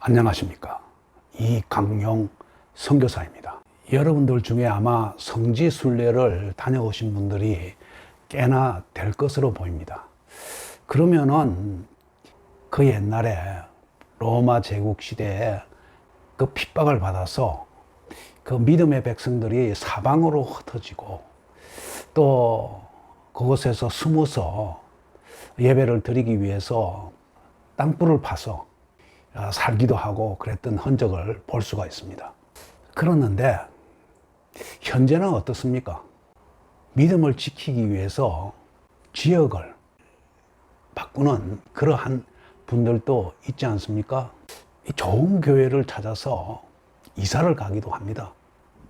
안녕하십니까. 이강용 선교사입니다. 여러분들 중에 아마 성지순례를 다녀오신 분들이 꽤나 될 것으로 보입니다. 그러면은 그 옛날에 로마 제국 시대에 그 핍박을 받아서 그 믿음의 백성들이 사방으로 흩어지고 또 그곳에서 숨어서 예배를 드리기 위해서 땅굴을 파서 살기도 하고 그랬던 흔적을 볼 수가 있습니다. 그렇는데 현재는 어떻습니까? 믿음을 지키기 위해서 지역을 바꾸는 그러한 분들도 있지 않습니까? 좋은 교회를 찾아서 이사를 가기도 합니다.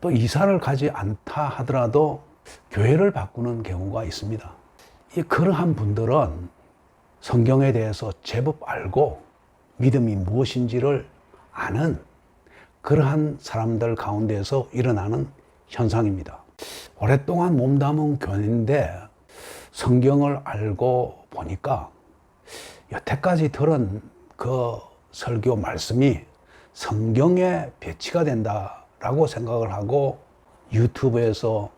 또 이사를 가지 않다 하더라도 교회를 바꾸는 경우가 있습니다. 그러한 분들은 성경에 대해서 제법 알고 믿음이 무엇인지를 아는 그러한 사람들 가운데서 일어나는 현상입니다. 오랫동안 몸담은 교회인데 성경을 알고 보니까 여태까지 들은 그 설교 말씀이 성경에 배치가 된다라고 생각을 하고 유튜브에서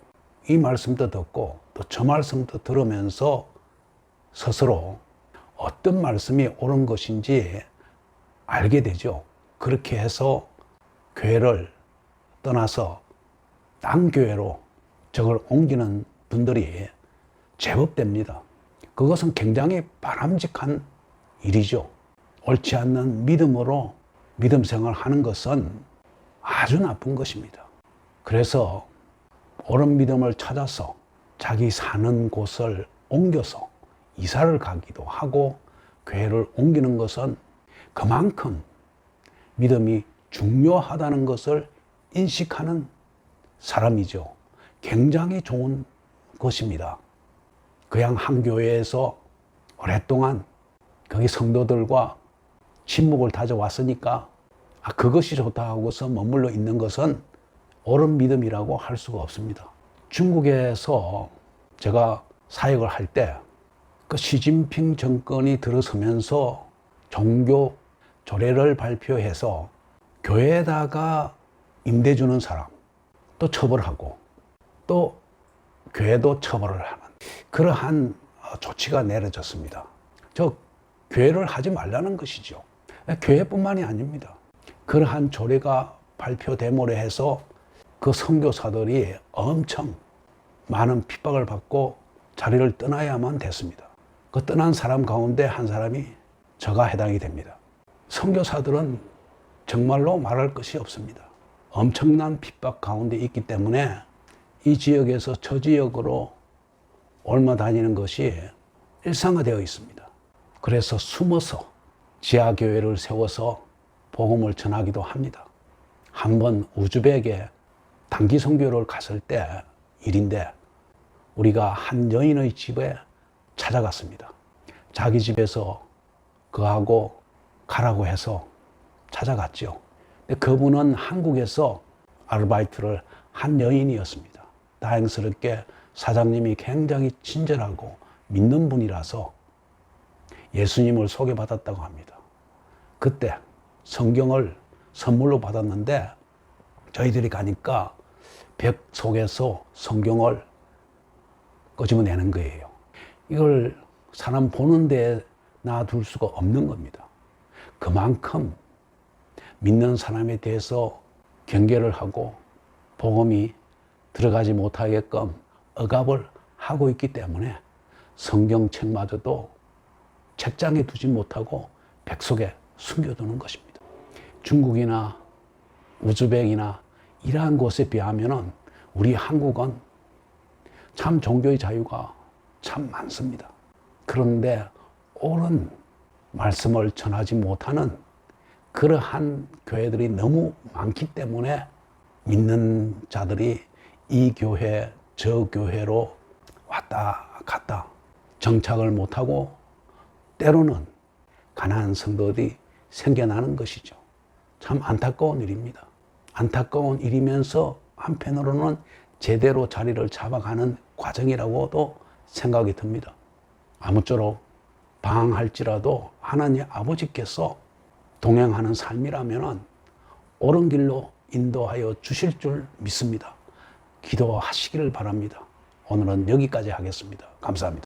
이 말씀도 듣고 또 저 말씀도 들으면서 스스로 어떤 말씀이 옳은 것인지 알게 되죠. 그렇게 해서 교회를 떠나서 딴 교회로 저걸 옮기는 분들이 제법 됩니다. 그것은 굉장히 바람직한 일이죠. 옳지 않는 믿음으로 믿음 생활하는 것은 아주 나쁜 것입니다. 그래서 옳은 믿음을 찾아서 자기 사는 곳을 옮겨서 이사를 가기도 하고 교회를 옮기는 것은 그만큼 믿음이 중요하다는 것을 인식하는 사람이죠. 굉장히 좋은 것입니다. 그냥 한 교회에서 오랫동안 거기 성도들과 친목을 다져왔으니까 그것이 좋다 하고서 머물러 있는 것은 옳은 믿음이라고 할 수가 없습니다. 중국에서 제가 사역을 할 때 그 시진핑 정권이 들어서면서 종교 조례를 발표해서 교회에다가 임대 주는 사람 또 처벌하고 또 교회도 처벌을 하는 그러한 조치가 내려졌습니다. 저 교회를 하지 말라는 것이죠. 교회뿐만이 아닙니다. 그러한 조례가 발표됨으로 해서 그 선교사들이 엄청 많은 핍박을 받고 자리를 떠나야만 됐습니다. 그 떠난 사람 가운데 한 사람이 저가 해당이 됩니다. 선교사들은 정말로 말할 것이 없습니다. 엄청난 핍박 가운데 있기 때문에 이 지역에서 저 지역으로 옮겨 다니는 것이 일상화되어 있습니다. 그래서 숨어서 지하교회를 세워서 복음을 전하기도 합니다. 한번 우즈벡에 단기 선교를 갔을 때 일인데 우리가 한 여인의 집에 찾아갔습니다. 자기 집에서 그하고 가라고 해서 찾아갔죠. 근데 그분은 한국에서 아르바이트를 한 여인이었습니다. 다행스럽게 사장님이 굉장히 친절하고 믿는 분이라서 예수님을 소개받았다고 합니다. 그때 성경을 선물로 받았는데 저희들이 가니까 벽 속에서 성경을 끄집어내는 거예요. 이걸 사람 보는 데 놔둘 수가 없는 겁니다. 그만큼 믿는 사람에 대해서 경계를 하고 복음이 들어가지 못하게끔 억압을 하고 있기 때문에 성경책마저도 책장에 두지 못하고 백 속에 숨겨두는 것입니다. 중국이나 우즈벡이나 이러한 곳에 비하면 우리 한국은 참 종교의 자유가 참 많습니다. 그런데 옳은 말씀을 전하지 못하는 그러한 교회들이 너무 많기 때문에 믿는 자들이 이 교회 저 교회로 왔다 갔다 정착을 못하고 때로는 가난한 성도들이 생겨나는 것이죠. 참 안타까운 일입니다. 안타까운 일이면서 한편으로는 제대로 자리를 잡아가는 과정이라고도 생각이 듭니다. 아무쪼록 방황할지라도 하나님 아버지께서 동행하는 삶이라면 옳은 길로 인도하여 주실 줄 믿습니다. 기도하시기를 바랍니다. 오늘은 여기까지 하겠습니다. 감사합니다.